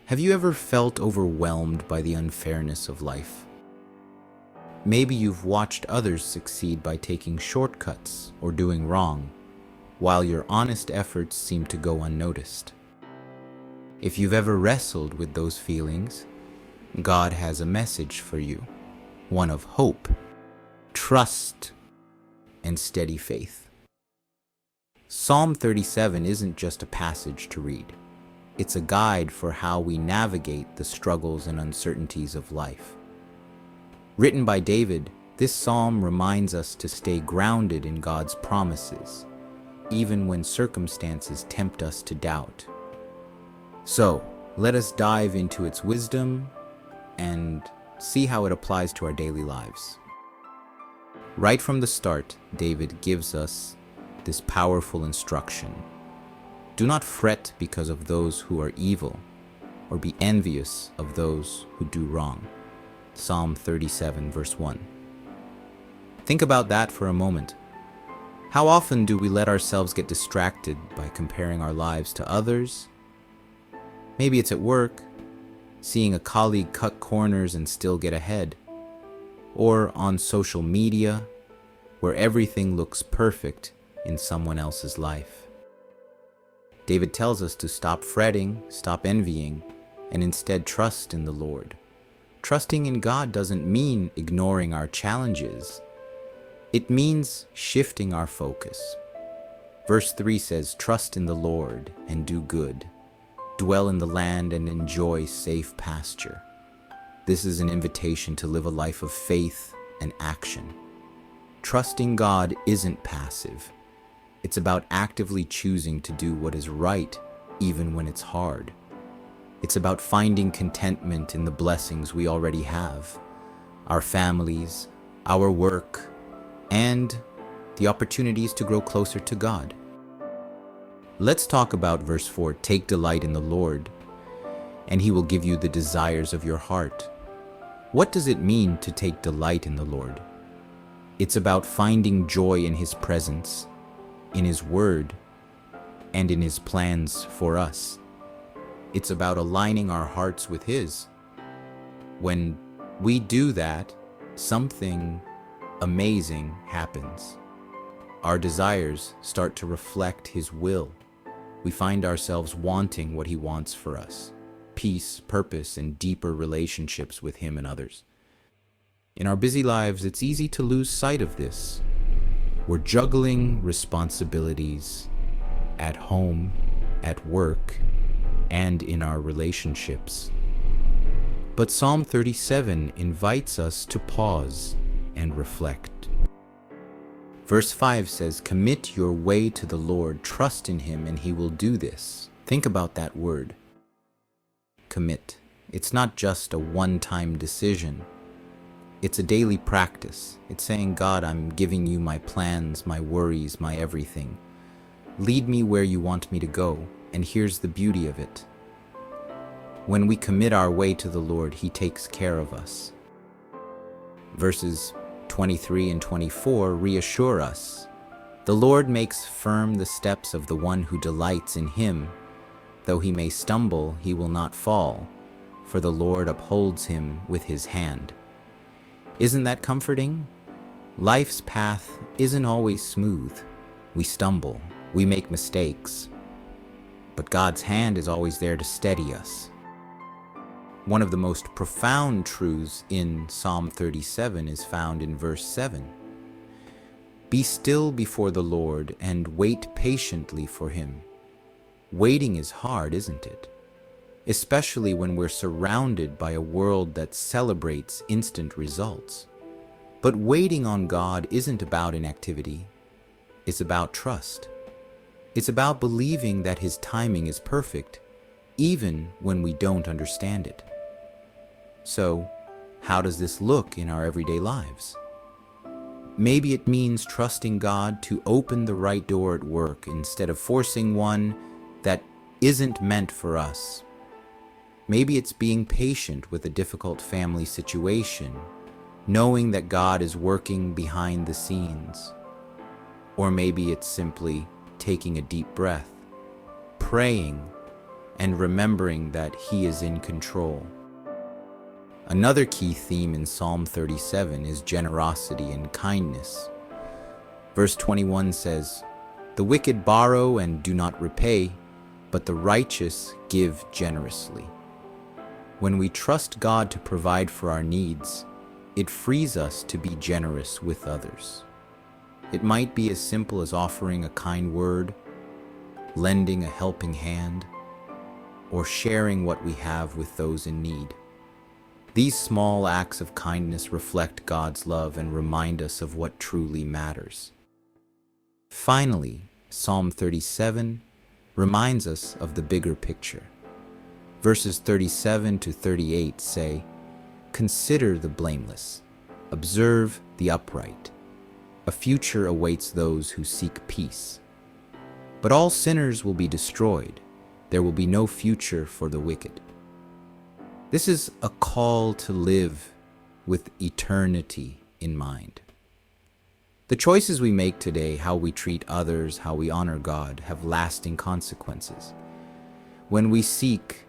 Have you ever felt overwhelmed by the unfairness of life? Maybe you've watched others succeed by taking shortcuts or doing wrong, while your honest efforts seem to go unnoticed. If you've ever wrestled with those feelings, God has a message for you, one of hope, trust, and steady faith. Psalm 37 isn't just a passage to read. It's a guide for how we navigate the struggles and uncertainties of life. Written by David, this psalm reminds us to stay grounded in God's promises, even when circumstances tempt us to doubt. So, let us dive into its wisdom and see how it applies to our daily lives. Right from the start, David gives us this powerful instruction. Do not fret because of those who are evil, or be envious of those who do wrong. Psalm 37, verse 1. Think about that for a moment. How often do we let ourselves get distracted by comparing our lives to others? Maybe it's at work, seeing a colleague cut corners and still get ahead, or on social media, where everything looks perfect in someone else's life. David tells us to stop fretting, stop envying, and instead trust in the Lord. Trusting in God doesn't mean ignoring our challenges. It means shifting our focus. Verse 3 says, "Trust in the Lord and do good. Dwell in the land and enjoy safe pasture." This is an invitation to live a life of faith and action. Trusting God isn't passive. It's about actively choosing to do what is right, even when it's hard. It's about finding contentment in the blessings we already have, our families, our work, and the opportunities to grow closer to God. Let's talk about verse 4. Take delight in the Lord, and He will give you the desires of your heart. What does it mean to take delight in the Lord? It's about finding joy in His presence, in His Word, and in His plans for us. It's about aligning our hearts with His. When we do that, something amazing happens. Our desires start to reflect His will. We find ourselves wanting what He wants for us: peace, purpose, and deeper relationships with Him and others. In our busy lives, it's easy to lose sight of this. We're juggling responsibilities at home, at work, and in our relationships. But Psalm 37 invites us to pause and reflect. Verse 5 says, "Commit your way to the Lord, trust in Him, and He will do this." Think about that word. Commit. It's not just a one-time decision. It's a daily practice. It's saying, "God, I'm giving you my plans, my worries, my everything. Lead me where you want me to go." And here's the beauty of it. When we commit our way to the Lord, He takes care of us. Verses 23 and 24 reassure us. "The Lord makes firm the steps of the one who delights in Him. Though he may stumble, he will not fall, for the Lord upholds him with His hand." Isn't that comforting? Life's path isn't always smooth. We stumble, we make mistakes, but God's hand is always there to steady us. One of the most profound truths in Psalm 37 is found in verse 7. "Be still before the Lord and wait patiently for Him." Waiting is hard, isn't it? Especially when we're surrounded by a world that celebrates instant results. But waiting on God isn't about inactivity. It's about trust. It's about believing that His timing is perfect, even when we don't understand it. So, how does this look in our everyday lives? Maybe it means trusting God to open the right door at work instead of forcing one that isn't meant for us. Maybe it's being patient with a difficult family situation, knowing that God is working behind the scenes. Or maybe it's simply taking a deep breath, praying, and remembering that He is in control. Another key theme in Psalm 37 is generosity and kindness. Verse 21 says, "The wicked borrow and do not repay, but the righteous give generously." When we trust God to provide for our needs, it frees us to be generous with others. It might be as simple as offering a kind word, lending a helping hand, or sharing what we have with those in need. These small acts of kindness reflect God's love and remind us of what truly matters. Finally, Psalm 37 reminds us of the bigger picture. Verses 37 to 38 say, "Consider the blameless, observe the upright. A future awaits those who seek peace. But all sinners will be destroyed. There will be no future for the wicked." This is a call to live with eternity in mind. The choices we make today, how we treat others, how we honor God, have lasting consequences. When we seek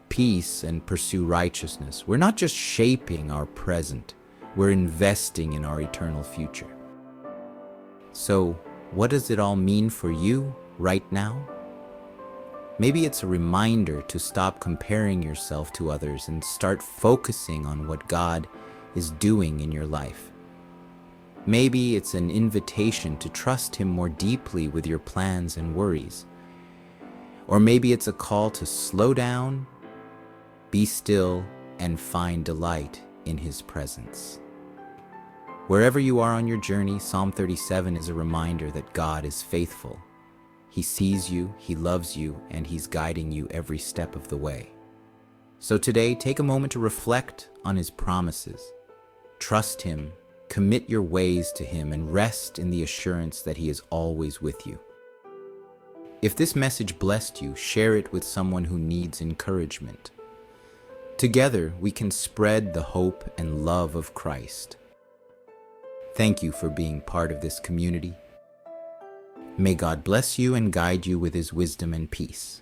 peace and pursue righteousness, we're not just shaping our present, we're investing in our eternal future. So, what does it all mean for you right now? Maybe it's a reminder to stop comparing yourself to others and start focusing on what God is doing in your life. Maybe it's an invitation to trust Him more deeply with your plans and worries. Or maybe it's a call to slow down, be still, and find delight in His presence. Wherever you are on your journey, Psalm 37 is a reminder that God is faithful. He sees you, He loves you, and He's guiding you every step of the way. So today, take a moment to reflect on His promises. Trust Him, commit your ways to Him, and rest in the assurance that He is always with you. If this message blessed you, share it with someone who needs encouragement. Together, we can spread the hope and love of Christ. Thank you for being part of this community. May God bless you and guide you with His wisdom and peace.